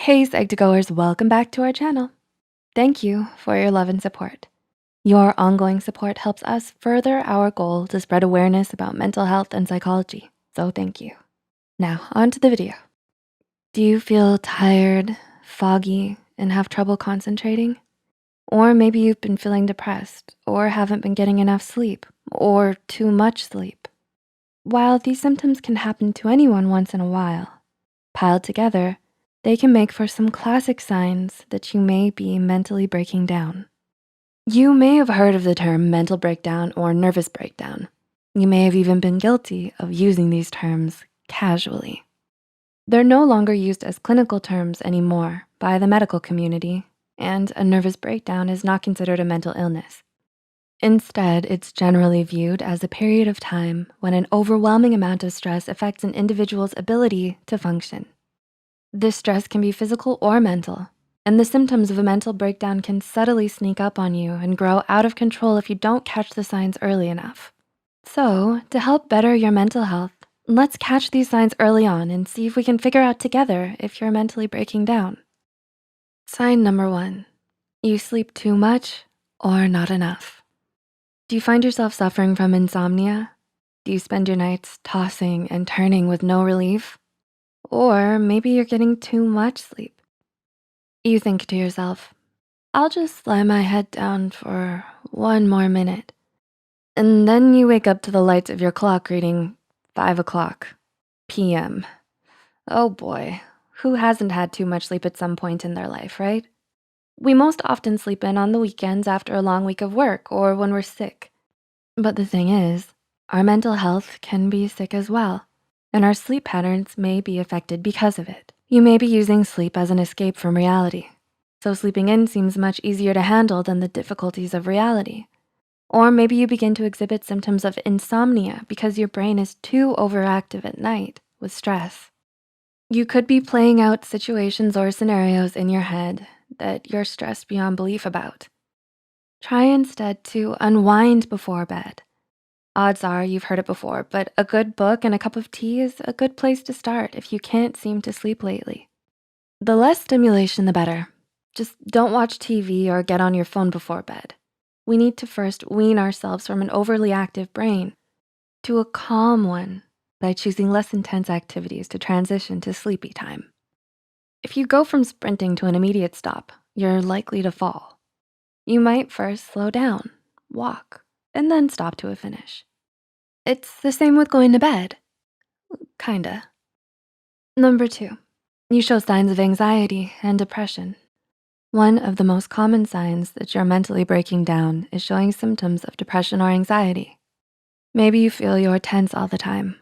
Hey Psych2Goers, welcome back to our channel. Thank you for your love and support. Your ongoing support helps us further our goal to spread awareness about mental health and psychology, so thank you. Now, on to the video. Do you feel tired, foggy, and have trouble concentrating? Or maybe you've been feeling depressed or haven't been getting enough sleep or too much sleep. While these symptoms can happen to anyone once in a while, piled together, they can make for some classic signs that you may be mentally breaking down. You may have heard of the term mental breakdown or nervous breakdown. You may have even been guilty of using these terms casually. They're no longer used as clinical terms anymore by the medical community, and a nervous breakdown is not considered a mental illness. Instead, it's generally viewed as a period of time when an overwhelming amount of stress affects an individual's ability to function. This stress can be physical or mental, and the symptoms of a mental breakdown can subtly sneak up on you and grow out of control if you don't catch the signs early enough. So, to help better your mental health, let's catch these signs early on and see if we can figure out together if you're mentally breaking down. Sign number 1, you sleep too much or not enough. Do you find yourself suffering from insomnia? Do you spend your nights tossing and turning with no relief? Or maybe you're getting too much sleep. You think to yourself, I'll just lie my head down for 1 more minute. And then you wake up to the lights of your clock reading 5 o'clock p.m. Oh boy, who hasn't had too much sleep at some point in their life, right? We most often sleep in on the weekends after a long week of work or when we're sick. But the thing is, our mental health can be sick as well, and our sleep patterns may be affected because of it. You may be using sleep as an escape from reality, so sleeping in seems much easier to handle than the difficulties of reality. Or maybe you begin to exhibit symptoms of insomnia because your brain is too overactive at night with stress. You could be playing out situations or scenarios in your head that you're stressed beyond belief about. Try instead to unwind before bed. Odds are you've heard it before, but a good book and a cup of tea is a good place to start if you can't seem to sleep lately. The less stimulation, the better. Just don't watch TV or get on your phone before bed. We need to first wean ourselves from an overly active brain to a calm one by choosing less intense activities to transition to sleepy time. If you go from sprinting to an immediate stop, you're likely to fall. You might first slow down, walk, and then stop to a finish. It's the same with going to bed, kinda. Number 2, you show signs of anxiety and depression. One of the most common signs that you're mentally breaking down is showing symptoms of depression or anxiety. Maybe you feel you're tense all the time,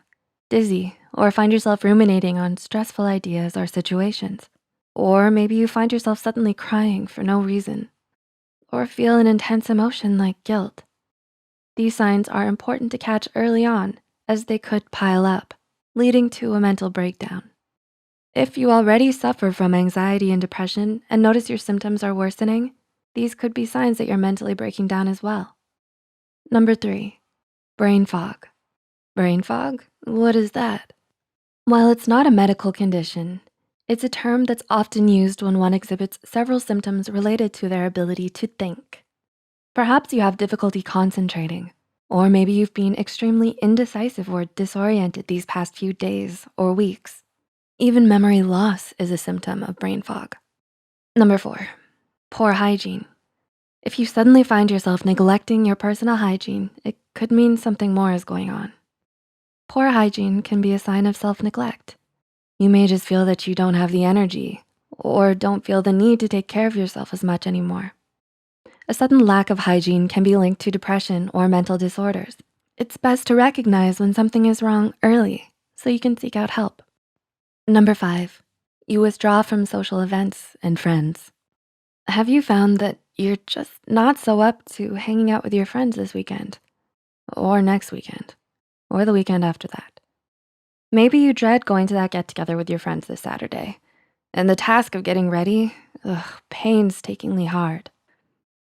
dizzy, or find yourself ruminating on stressful ideas or situations. Or maybe you find yourself suddenly crying for no reason, or feel an intense emotion like guilt. These signs are important to catch early on as they could pile up, leading to a mental breakdown. If you already suffer from anxiety and depression and notice your symptoms are worsening, these could be signs that you're mentally breaking down as well. Number 3, brain fog. Brain fog? What is that? While it's not a medical condition, it's a term that's often used when one exhibits several symptoms related to their ability to think. Perhaps you have difficulty concentrating, or maybe you've been extremely indecisive or disoriented these past few days or weeks. Even memory loss is a symptom of brain fog. Number 4, poor hygiene. If you suddenly find yourself neglecting your personal hygiene, it could mean something more is going on. Poor hygiene can be a sign of self-neglect. You may just feel that you don't have the energy or don't feel the need to take care of yourself as much anymore. A sudden lack of hygiene can be linked to depression or mental disorders. It's best to recognize when something is wrong early so you can seek out help. Number 5, you withdraw from social events and friends. Have you found that you're just not so up to hanging out with your friends this weekend, or next weekend, or the weekend after that? Maybe you dread going to that get-together with your friends this Saturday, and the task of getting ready, painstakingly hard.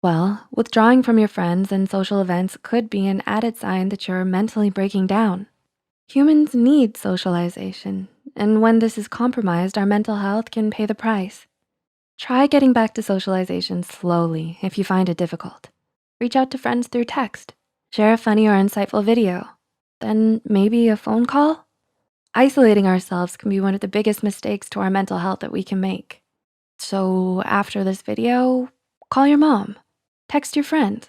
Well, withdrawing from your friends and social events could be an added sign that you're mentally breaking down. Humans need socialization, and when this is compromised, our mental health can pay the price. Try getting back to socialization slowly if you find it difficult. Reach out to friends through text, share a funny or insightful video, then maybe a phone call. Isolating ourselves can be one of the biggest mistakes to our mental health that we can make. So after this video, call your mom, text your friend,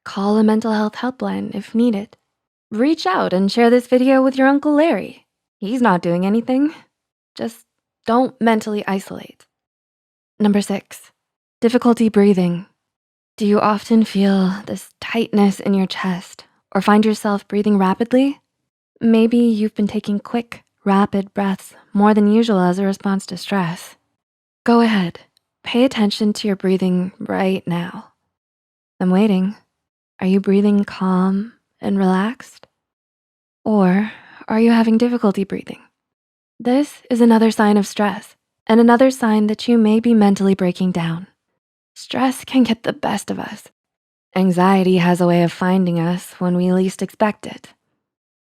call a mental health helpline if needed. Reach out and share this video with your Uncle Larry. He's not doing anything. Just don't mentally isolate. Number 6, difficulty breathing. Do you often feel this tightness in your chest or find yourself breathing rapidly? Maybe you've been taking quick, rapid breaths more than usual as a response to stress. Go ahead, pay attention to your breathing right now. I'm waiting. Are you breathing calm and relaxed? Or are you having difficulty breathing? This is another sign of stress and another sign that you may be mentally breaking down. Stress can get the best of us. Anxiety has a way of finding us when we least expect it.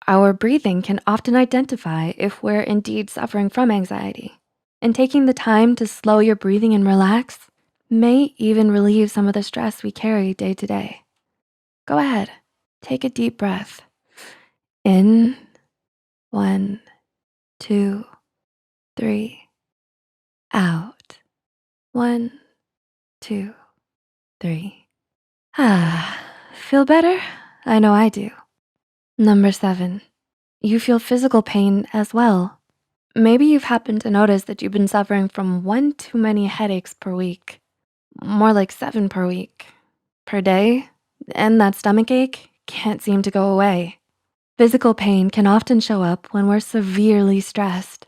Our breathing can often identify if we're indeed suffering from anxiety. And taking the time to slow your breathing and relax may even relieve some of the stress we carry day to day. Go ahead, take a deep breath. In, 1, 2, 3. Out, 1, 2, 3. Feel better? I know I do. Number 7, you feel physical pain as well. Maybe you've happened to notice that you've been suffering from 1 too many headaches per week, more like 7 per week, per day, and that stomach ache can't seem to go away. Physical pain can often show up when we're severely stressed.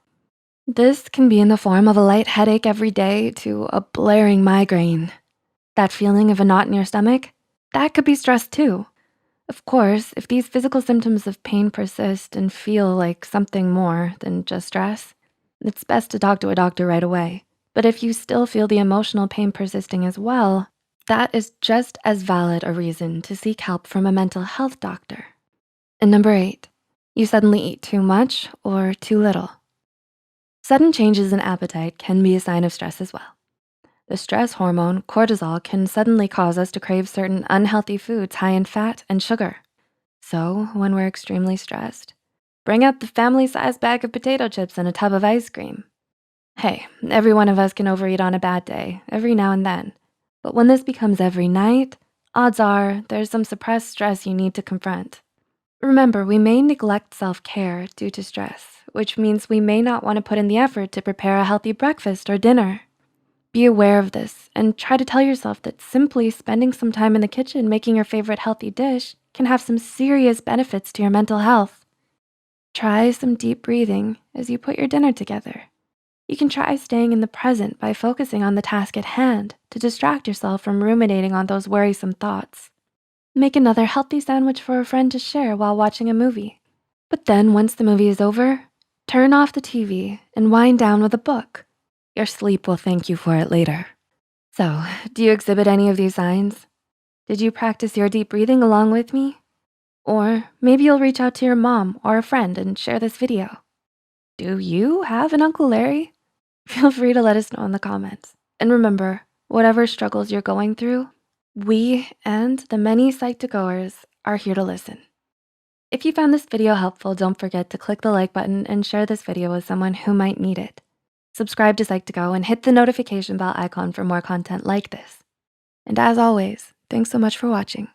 This can be in the form of a light headache every day to a blaring migraine. That feeling of a knot in your stomach, that could be stress too. Of course, if these physical symptoms of pain persist and feel like something more than just stress, it's best to talk to a doctor right away. But if you still feel the emotional pain persisting as well, that is just as valid a reason to seek help from a mental health doctor. And number 8, you suddenly eat too much or too little. Sudden changes in appetite can be a sign of stress as well. The stress hormone, cortisol, can suddenly cause us to crave certain unhealthy foods high in fat and sugar. So when we're extremely stressed, bring out the family-sized bag of potato chips and a tub of ice cream. Hey, every one of us can overeat on a bad day, every now and then. But when this becomes every night, odds are there's some suppressed stress you need to confront. Remember, we may neglect self-care due to stress, which means we may not want to put in the effort to prepare a healthy breakfast or dinner. Be aware of this and try to tell yourself that simply spending some time in the kitchen making your favorite healthy dish can have some serious benefits to your mental health. Try some deep breathing as you put your dinner together. You can try staying in the present by focusing on the task at hand to distract yourself from ruminating on those worrisome thoughts. Make another healthy sandwich for a friend to share while watching a movie. But then once the movie is over, turn off the TV and wind down with a book. Your sleep will thank you for it later. So, do you exhibit any of these signs? Did you practice your deep breathing along with me? Or maybe you'll reach out to your mom or a friend and share this video. Do you have an Uncle Larry? Feel free to let us know in the comments. And remember, whatever struggles you're going through, we and the many Psych2Goers are here to listen. If you found this video helpful, don't forget to click the like button and share this video with someone who might need it. Subscribe to Psych2Go and hit the notification bell icon for more content like this. And as always, thanks so much for watching.